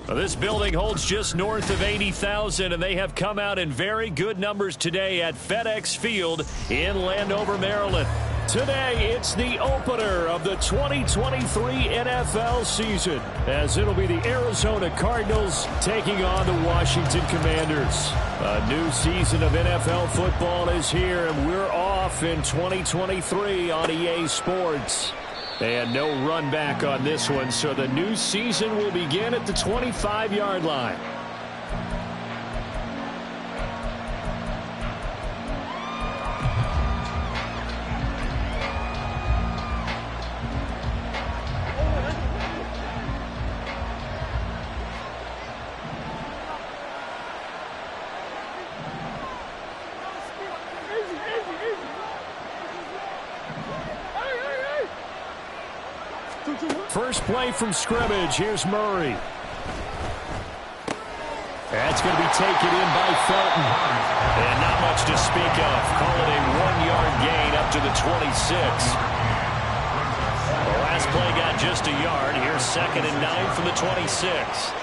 Well, this building holds just north of 80,000, and they have come out in very good numbers today at FedEx Field in Landover, Maryland. Today, it's the opener of the 2023 NFL season, as it'll be the Arizona Cardinals taking on the Washington Commanders. A new season of NFL football is here, and we're off in 2023 on EA Sports. And no run back on this one, so the new season will begin at the 25-yard line. First play from scrimmage. Here's Murray. That's going to be taken in by Felton. And not much to speak of. Call it a 1-yard gain up to the 26. The last play got just a yard. Here's 2nd and 9 from the 26.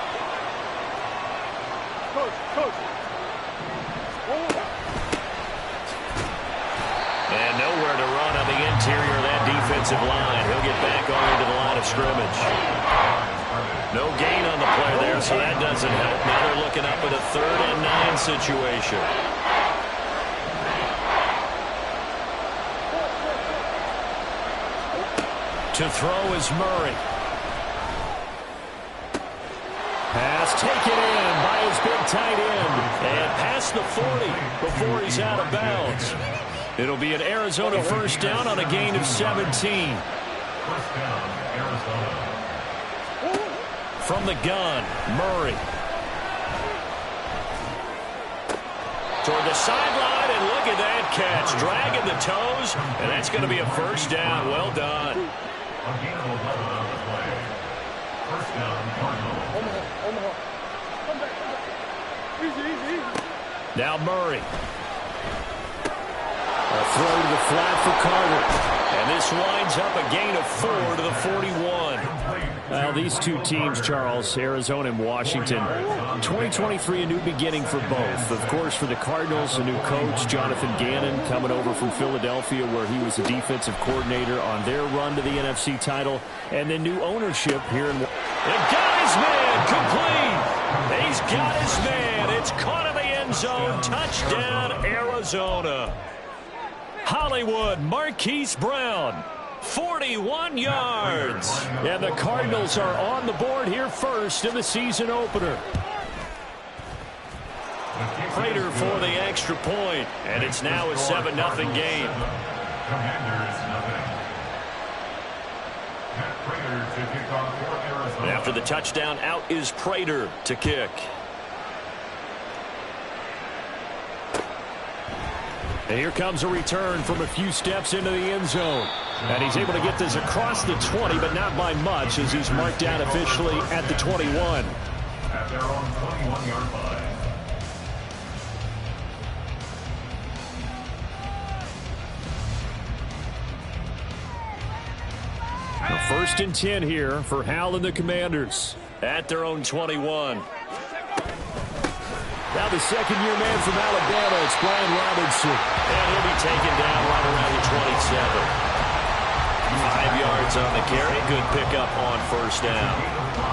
And nowhere to run on the interior of that defensive line. He'll get back over to the line of scrimmage. No gain on the play there, so that doesn't help. Now they're looking up at a 3rd and 9 situation. To throw is Murray. Pass taken in by his big tight end. And past the 40 before he's out of bounds. It'll be an Arizona first down on a gain of 17. First down, Arizona. From the gun, Murray. Toward the sideline, and look at that catch. Dragging the toes, and that's going to be a first down. Well done. A gain of 11 on the play. First down, Cardinals. Come back. Easy. Now Murray. A throw to the flat for Carter. And this winds up a gain of 4 to the 41. Well, these two teams, Charles, Arizona and Washington, 2023 a new beginning for both. Of course, for the Cardinals, a new coach, Jonathan Gannon, coming over from Philadelphia, where he was the defensive coordinator on their run to the NFC title. And then new ownership here in... And got his man, complete. He's got his man. It's caught in the end zone. Touchdown, Arizona. Hollywood Marquise Brown, 41 yards. And the Cardinals are on the board here first in the season opener. Prater for the extra point, and it's now a 7-0 game. And after the touchdown, out is Prater to kick. And here comes a return from a few steps into the end zone. And he's able to get this across the 20, but not by much, as he's marked down officially at the 21. At their own 21-yard line. First and 10 here for Hal and the Commanders. At their own 21. Now the second-year man from Alabama, it's Brian Robinson. And he'll be taken down right around the 27. 5 yards on the carry. Good pickup on first down.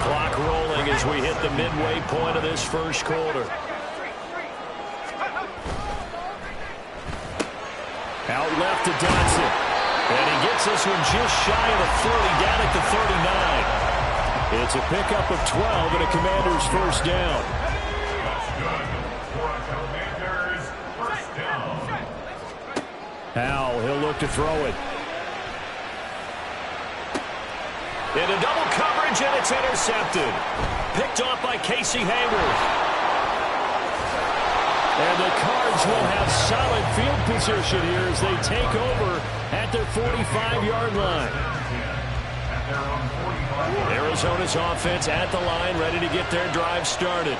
Clock rolling as we hit the midway point of this first quarter. Out left to Dotson. And he gets this one just shy of the 30, down at the 39. It's a pickup of 12 and a Commander's first down. Hal, he'll look to throw it. Into double coverage, and it's intercepted. Picked off by Casey Hayward. And the Cards will have solid field position here as they take over at their 45-yard line. Arizona's offense at the line, ready to get their drive started.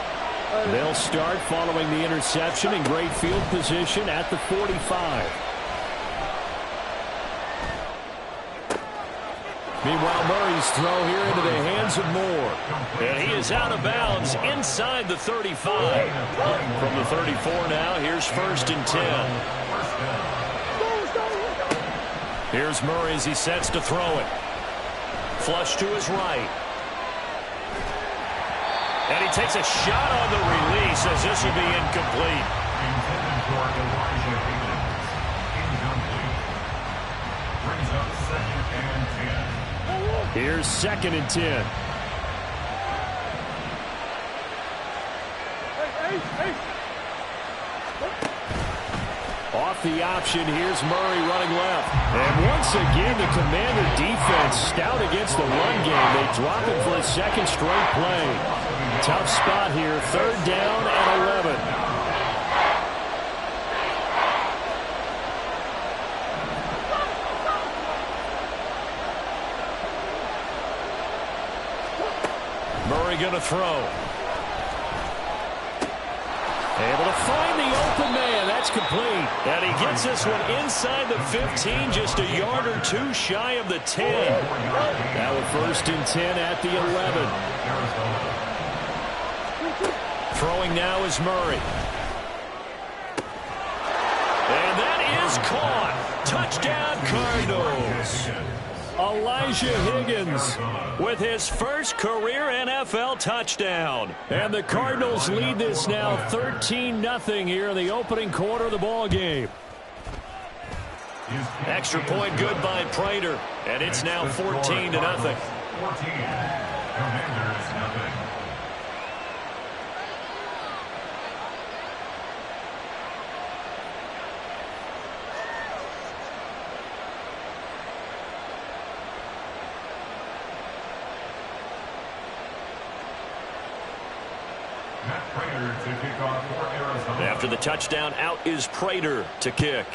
They'll start following the interception in great field position at the 45. Meanwhile, Murray's throw here into the hands of Moore. And he is out of bounds inside the 35. From the 34 now, here's 1st and 10. Here's Murray as he sets to throw it. Flush to his right. And he takes a shot on the release as this will be incomplete. Here's 2nd and 10. Off the option, here's Murray running left. And once again, the Commander defense stout against the run game. They drop it for a 2nd straight play. Tough spot here, 3rd down and 11. Murray going to throw. Able to find the open man. That's complete. And he gets this one inside the 15, just a yard or 2 shy of the 10. Now with 1st and 10 at the 11. Throwing now is Murray. And that is caught. Touchdown, Cardinals. Elijah Higgins with his first career NFL touchdown. And the Cardinals lead this now 13-0 here in the opening quarter of the ball game. Extra point good by Prater. And it's now 14-0. Commanders nothing. After the touchdown, out is Prater to kick.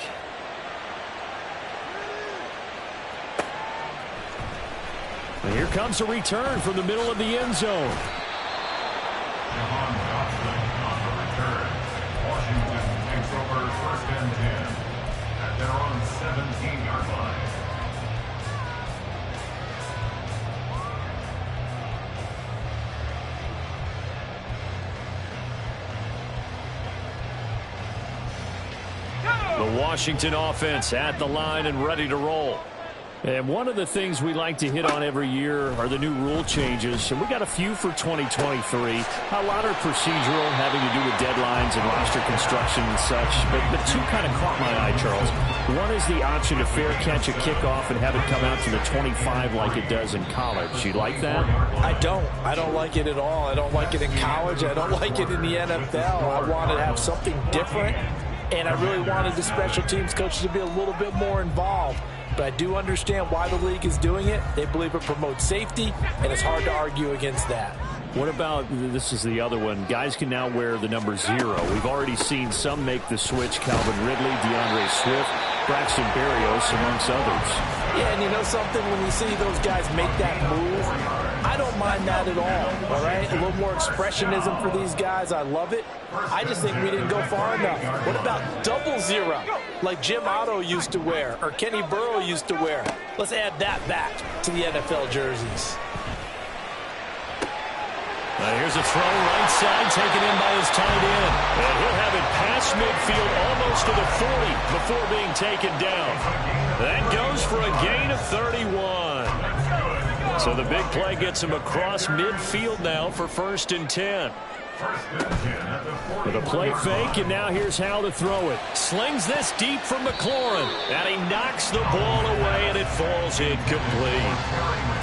And here comes a return from the middle of the end zone. Washington takes over 1st and 10 at their own 17-yard line. The Washington offense at the line and ready to roll. And one of the things we like to hit on every year are the new rule changes. And we got a few for 2023. A lot are procedural, having to do with deadlines and roster construction and such. But 2 kind of caught my eye, Charles. One is the option to fair catch a kickoff and have it come out to the 25 like it does in college. You like that? I don't. I don't like it at all. I don't like it in college. I don't like it in the NFL. I want to have something different. And I really wanted the special teams coaches to be a little bit more involved. But I do understand why the league is doing it. They believe it promotes safety, and it's hard to argue against that. What about, this is the other one, guys can now wear the number 0. We've already seen some make the switch, Calvin Ridley, DeAndre Swift, Braxton Berrios, amongst others. Yeah, and you know something, when you see those guys make that move, I don't mind that at all right? A little more expressionism for these guys. I love it. I just think we didn't go far enough. What about 00, like Jim Otto used to wear or Kenny Burrow used to wear? Let's add that back to the NFL jerseys. Here's a throw right side taken in by his tight end. And he'll have it past midfield almost to the 40 before being taken down. That goes for a gain of 31. So the big play gets him across midfield now for 1st and 10. With a play fake, and now here's how to throw it. Slings this deep from McLaurin, and he knocks the ball away, and it falls incomplete.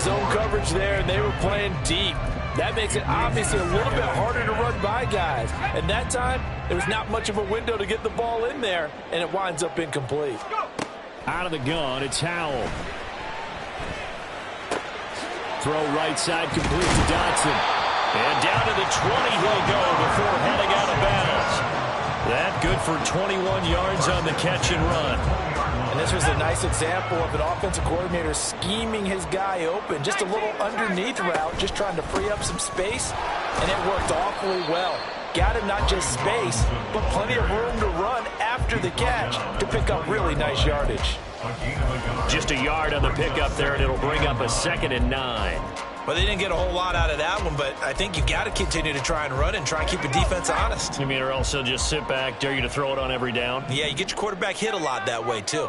Zone coverage there, and they were playing deep. That makes it obviously a little bit harder to run by guys. And that time, there was not much of a window to get the ball in there, and it winds up incomplete. Out of the gun, it's Howell. Throw right side complete to Dotson. And down to the 20 he'll go before heading out of bounds. That good for 21 yards on the catch and run. And this was a nice example of an offensive coordinator scheming his guy open. Just a little underneath route, just trying to free up some space. And it worked awfully well. Got him not just space, but plenty of room to run after the catch to pick up really nice yardage. Just a yard on the pickup there, and it'll bring up a 2nd and 9. Well, they didn't get a whole lot out of that one, but I think you got to continue to try and run and try and keep the defense honest. You mean, or else they'll just sit back, dare you to throw it on every down? Yeah, you get your quarterback hit a lot that way, too.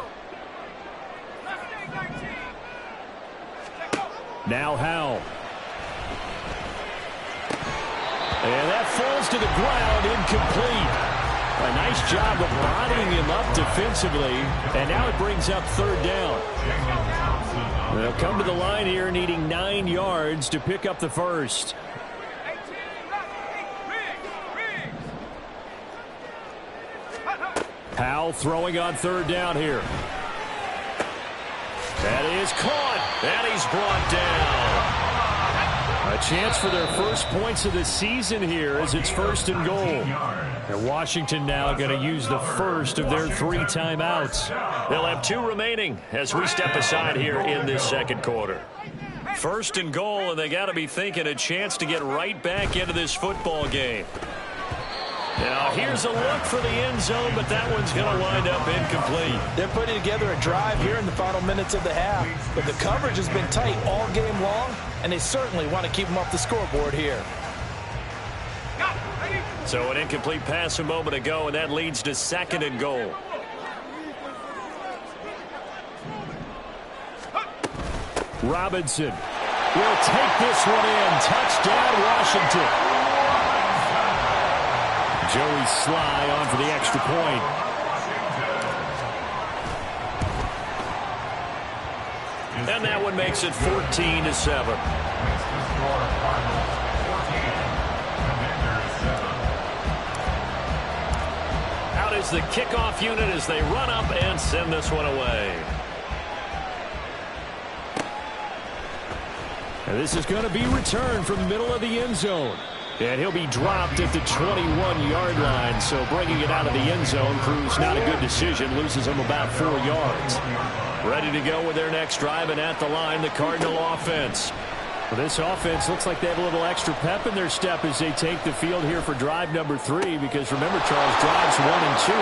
Now Howell. And that falls to the ground, incomplete. A nice job of bodying him up defensively, and now it brings up 3rd down. They'll come to the line here needing 9 yards to pick up the first. Howell throwing on 3rd down here. That is caught, and he's brought down. A chance for their first points of the season here as it's 1st and goal. And Washington now going to use the first of their 3 timeouts. They'll have 2 remaining as we step aside here in this 2nd quarter. 1st and goal, and they got to be thinking a chance to get right back into this football game. Now here's a look for the end zone, but that one's going to wind up incomplete. They're putting together a drive here in the final minutes of the half, but the coverage has been tight all game long, and they certainly want to keep them off the scoreboard here. So an incomplete pass a moment ago, and that leads to 2nd and goal. Robinson will take this one in. Touchdown, Washington. Joey Sly on for the extra point. And that one makes it 14-7. Out is the kickoff unit as they run up and send this one away. And this is going to be returned from the middle of the end zone. And he'll be dropped at the 21-yard line. So bringing it out of the end zone proves not a good decision. Loses him about 4 yards. Ready to go with their next drive, and at the line, the Cardinal offense. Well, this offense looks like they have a little extra pep in their step as they take the field here for drive number 3. Because remember, Charles, drives 1 and 2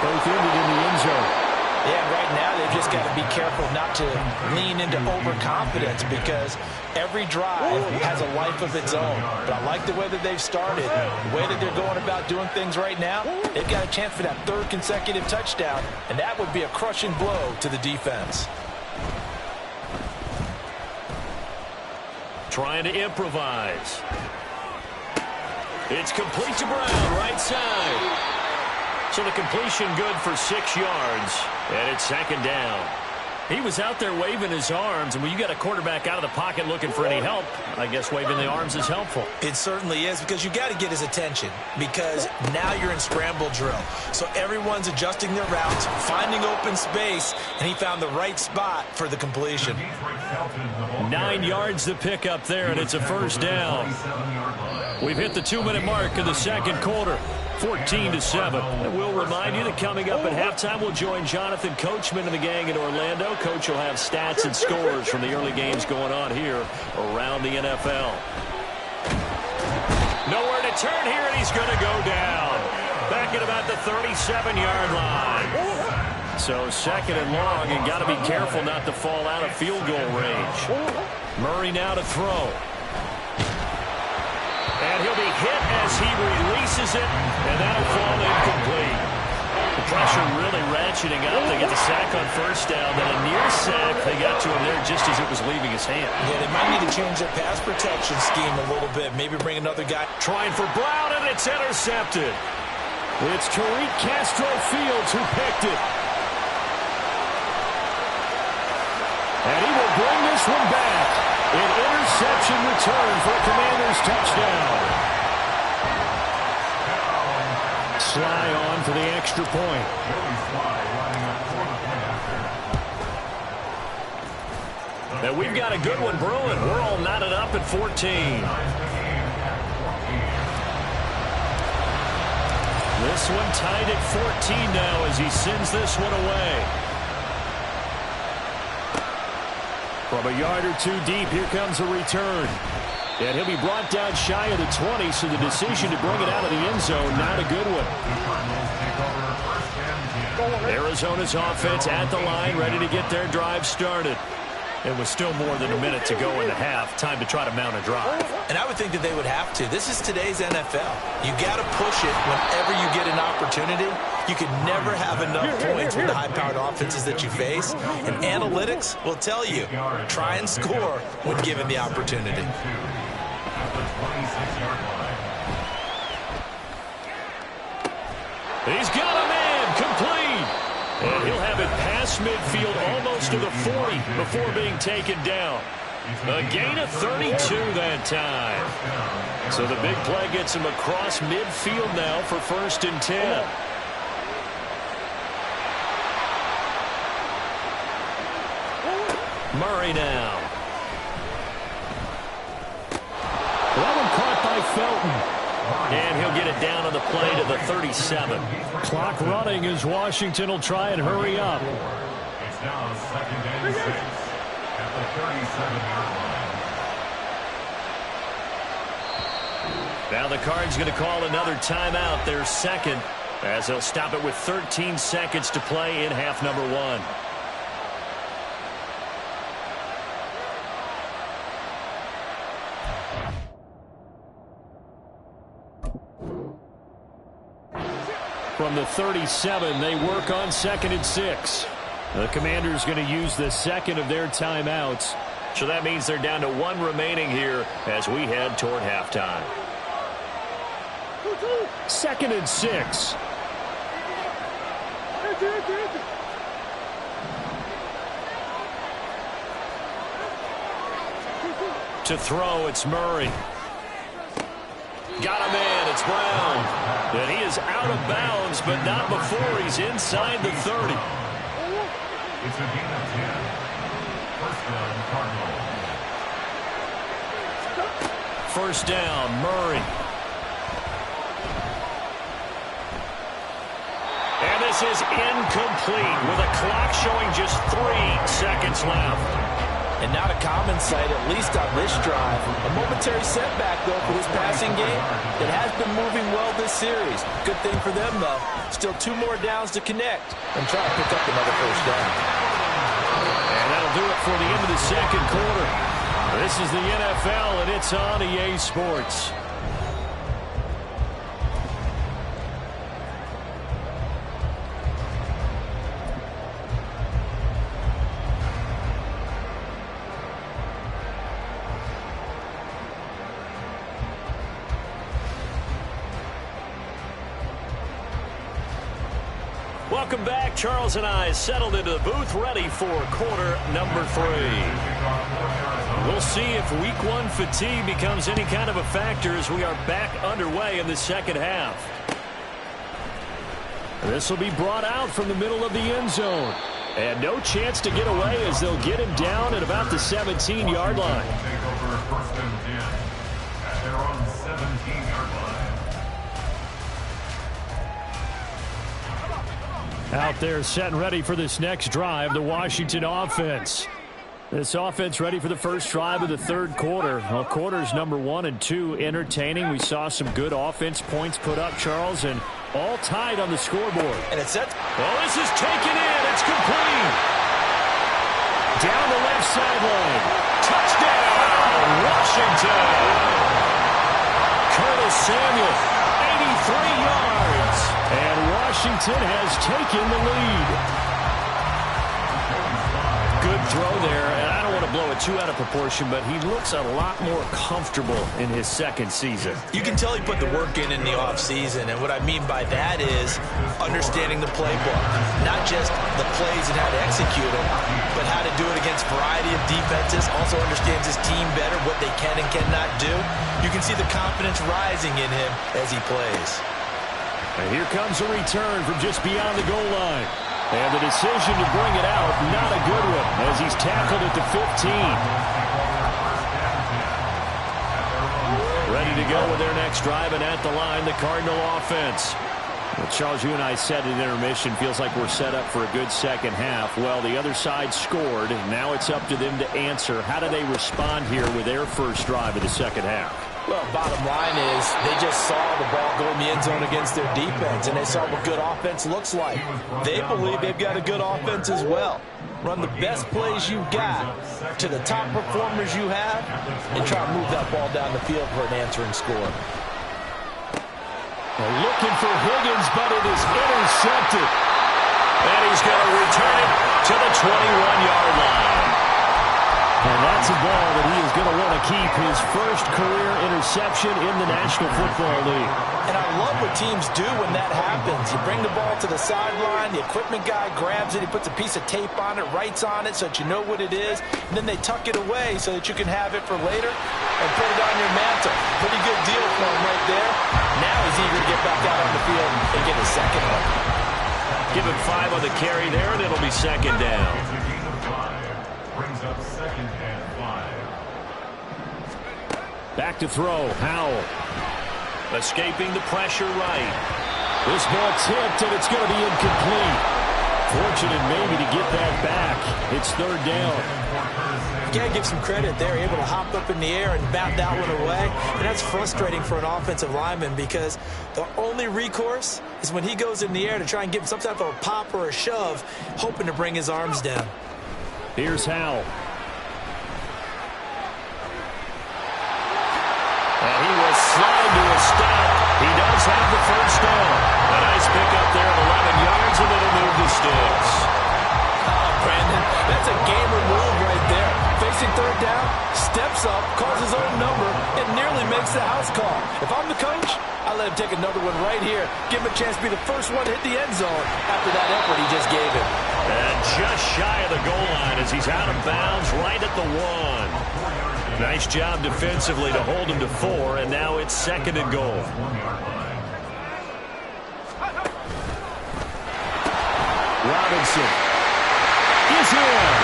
both ended in the end zone. Yeah, right now they've just got to be careful not to lean into overconfidence because every drive has a life of its own. But I like the way that they've started, the way that they're going about doing things right now. They've got a chance for that 3rd consecutive touchdown, and that would be a crushing blow to the defense. Trying to improvise. It's complete to Brown, right side. So the completion good for 6 yards, and it's 2nd down. He was out there waving his arms, and when you got a quarterback out of the pocket looking for any help, I guess waving the arms is helpful. It certainly is, because you got to get his attention, because now you're in scramble drill. So everyone's adjusting their routes, finding open space, and he found the right spot for the completion. 9 yards to pick up there, and it's a 1st down. We've hit the 2-minute mark in the 2nd quarter. 14-7. And we'll remind you that coming up at halftime, we'll join Jonathan Coachman and the gang in Orlando. Coach will have stats and scores from the early games going on here around the NFL. Nowhere to turn here, and he's going to go down. Back at about the 37-yard line. So 2nd and long, and got to be careful not to fall out of field goal range. Murray now to throw. And he'll be hit as he releases it, and that'll fall incomplete. The pressure really ratcheting up. They get the sack on 1st down, then a near sack. They got to him there just as it was leaving his hand. Yeah, they might need to change their pass protection scheme a little bit. Maybe bring another guy. Trying for Brown, and it's intercepted. It's Tariq Castro-Fields who picked it. And he will bring this one back. An interception return for a Commanders touchdown. Sly on for the extra point. Now we've got a good one brewing. We're all knotted up at 14. This one tied at 14 now as he sends this one away. From a yard or 2 deep, here comes a return. And he'll be brought down shy of the 20, so the decision to bring it out of the end zone, not a good one. Arizona's offense at the line, ready to get their drive started. It was still more than a minute to go in the half. Time to try to mount a drive. And I would think that they would have to. This is today's NFL. You got to push it whenever you get an opportunity. You can never have enough points with the high-powered offenses that you face. And analytics will tell you, try and score when given the opportunity. He's got a man complete. And he'll have it past midfield almost to the 40 before being taken down. A gain of 32 that time. So the big play gets him across midfield now for 1st and 10. Murray now. That one caught by Felton. And he'll get it down on the play to the 37. Clock running as Washington will try and hurry up. It's now 2nd and 6 at the 37-yard line. Now the Cards going to call another timeout, their second, as they'll stop it with 13 seconds to play in half number 1. From the 37, they work on 2nd and 6. The Commanders going to use the second of their timeouts. So that means they're down to 1 remaining here as we head toward halftime. 2nd and 6. To throw, it's Murray. Got a man, it's Brown. And he is out of bounds, but not before he's inside the 30. It's a gain of 10. 1st down, Cardinals. 1st down, Murray. And this is incomplete with a clock showing just 3 seconds left. And not a common sight, at least on this drive. A momentary setback, though, for this passing game that has been moving well this series. Good thing for them, though. Still 2 more downs to connect and try to pick up another 1st down. And that'll do it for the end of the 2nd quarter. This is the NFL, and it's on EA Sports. Welcome back. Charles and I settled into the booth, ready for quarter number 3. We'll see if week 1 fatigue becomes any kind of a factor as we are back underway in the 2nd half. This will be brought out from the middle of the end zone. And no chance to get away as they'll get him down at about the 17-yard line. Take over 1st and 10 at their own 17-yard line. Out there set and ready for this next drive, the Washington offense. This offense ready for the first drive of the 3rd quarter. Well, quarters number 1 and 2 entertaining. We saw some good offense points put up, Charles, and all tied on the scoreboard. And it's set. Well, this is taken in. It's complete. Down the left sideline. Touchdown, Washington. Curtis Samuel, 83 yards. And Washington has taken the lead. Good throw there, and I don't want to blow it too out of proportion, but he looks a lot more comfortable in his 2nd season. You can tell he put the work in the offseason, and what I mean by that is understanding the playbook. Not just the plays and how to execute them, but how to do it against a variety of defenses. Also understands his team better, what they can and cannot do. You can see the confidence rising in him as he plays. And here comes a return from just beyond the goal line. And the decision to bring it out, not a good one, as he's tackled at the 15. Ready to go with their next drive, and at the line, the Cardinal offense. Well, Charles, you and I said at intermission, feels like we're set up for a good 2nd half. Well, the other side scored. Now it's up to them to answer. How do they respond here with their first drive of the 2nd half? Well, bottom line is they just saw the ball go in the end zone against their defense, and they saw what good offense looks like. They believe they've got a good offense as well. Run the best plays you've got to the top performers you have, and try to move that ball down the field for an answering score. Looking for Higgins, but it is intercepted. And he's going to return it to the 21-yard line. And that's a ball that he is going to want to keep, his first career interception in the National Football League. And I love what teams do when that happens. You bring the ball to the sideline, the equipment guy grabs it, he puts a piece of tape on it, writes on it so that you know what it is, and then they tuck it away so that you can have it for later and put it on your mantle. Pretty good deal for him right there. Now he's eager to get back out on the field and get his second one. Give him 5 on the carry there, and it'll be second down. Brings up 2nd and 5. Back to throw, Howell. Escaping the pressure right. This ball tipped, and it's going to be incomplete. Fortunate maybe to get that back. It's third down. You got to give some credit. They're able to hop up in the air and bat that one away. And that's frustrating for an offensive lineman because the only recourse is when he goes in the air to try and give some type of a pop or a shove, hoping to bring his arms down. Here's Howell. And he will slide to a stop. He does have the first down. A nice pickup there of 11 yards, and it'll move the sticks. Oh, Brandon, that's a gamer move right there. Facing third down, steps up, calls his own number, and nearly makes the house call. If I'm the coach, I let him take another one right here. Give him a chance to be the first one to hit the end zone after that effort he just gave him. And just shy of the goal line as he's out of bounds right at the 1. Nice job defensively to hold him to 4, and now it's 2nd and goal. Robinson is in.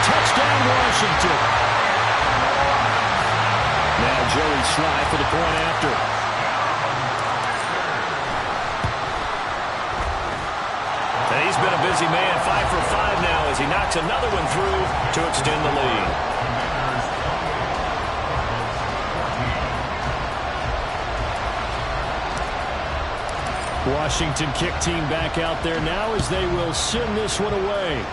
Touchdown, Washington. Now Joey Sly for the point after. And he's been a busy man, 5 for 5 now as he knocks another one through to extend the lead. Washington kick team back out there now as they will send this one away.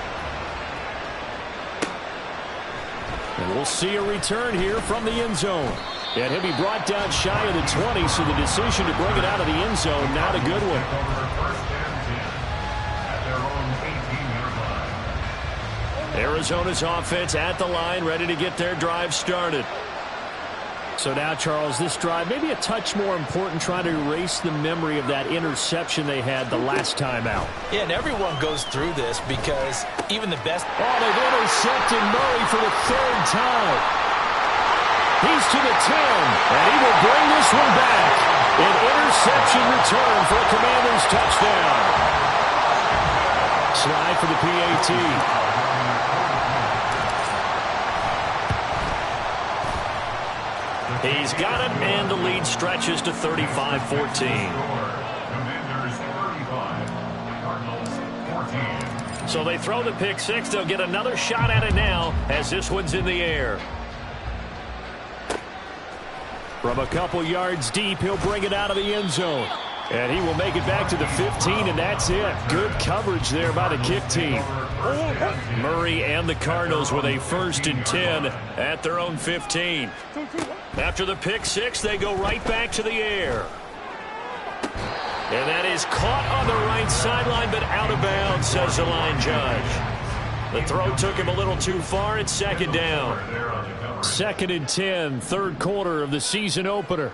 And we'll see a return here from the end zone. And he'll be brought down shy of the 20, so the decision to bring it out of the end zone, not a good one. Arizona's offense at the line, ready to get their drive started. So now, Charles, this drive maybe a touch more important, trying to erase the memory of that interception they had the last time out. Yeah, and everyone goes through this because even the best... Oh, they've intercepted Murray for the 3rd time. He's to the 10, and he will bring this one back. An interception return for a Commanders touchdown. Slide for the PAT. He's got it, and the lead stretches to 35-14. So they throw the pick 6. They'll get another shot at it now as this one's in the air. From a couple yards deep, he'll bring it out of the end zone. And he will make it back to the 15, and that's it. Good coverage there by the kick team. Murray and the Cardinals with a 1st and 10 at their own 15. After the pick 6, they go right back to the air. And that is caught on the right sideline, but out of bounds, says the line judge. The throw took him a little too far. It's 2nd down. 2nd and 10, 3rd quarter of the season opener.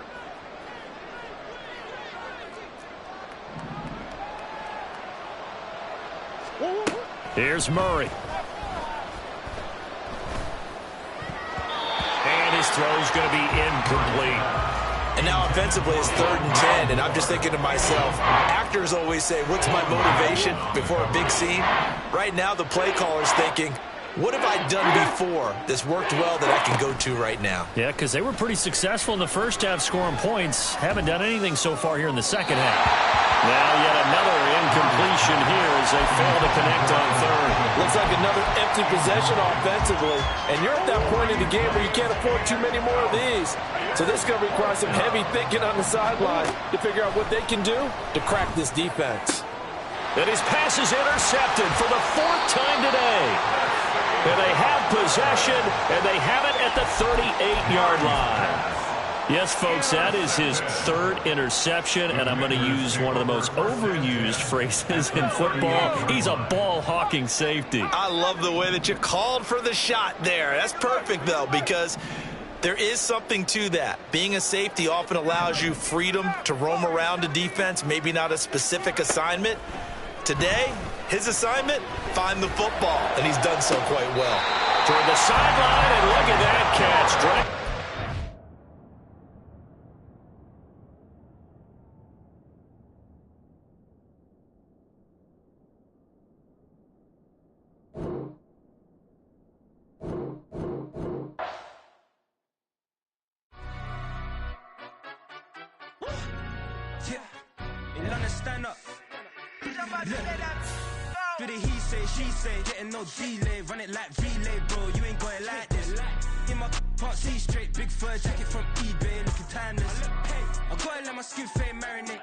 Here's Murray. And his throw's going to be incomplete. And now offensively it's 3rd and 10, and I'm just thinking to myself, actors always say, what's my motivation before a big scene? Right now the play caller's thinking, what have I done before that's worked well that I can go to right now? Yeah, because they were pretty successful in the first half scoring points. Haven't done anything so far here in the second half. Now yet another incompletion here as they fail to connect on 3rd. Looks like another empty possession offensively, and you're at that point in the game where you can't afford too many more of these. So this is going to require some heavy thinking on the sideline to figure out what they can do to crack this defense. And his pass is intercepted for the 4th time today. And they have possession, and they have it at the 38-yard line. Yes, folks, that is his 3rd interception, and I'm going to use one of the most overused phrases in football. He's a ball-hawking safety. I love the way that you called for the shot there. That's perfect, though, because there is something to that. Being a safety often allows you freedom to roam around a defense, maybe not a specific assignment. Today, his assignment, find the football, and he's done so quite well. Toward the sideline, and look at that catch. Stand up. Do the he say, she say, getting no delay, run it like relay, bro. You ain't got it like this. In my can't see straight, big fur jacket from eBay, looking timeless. I gotta let my skin fade marinate.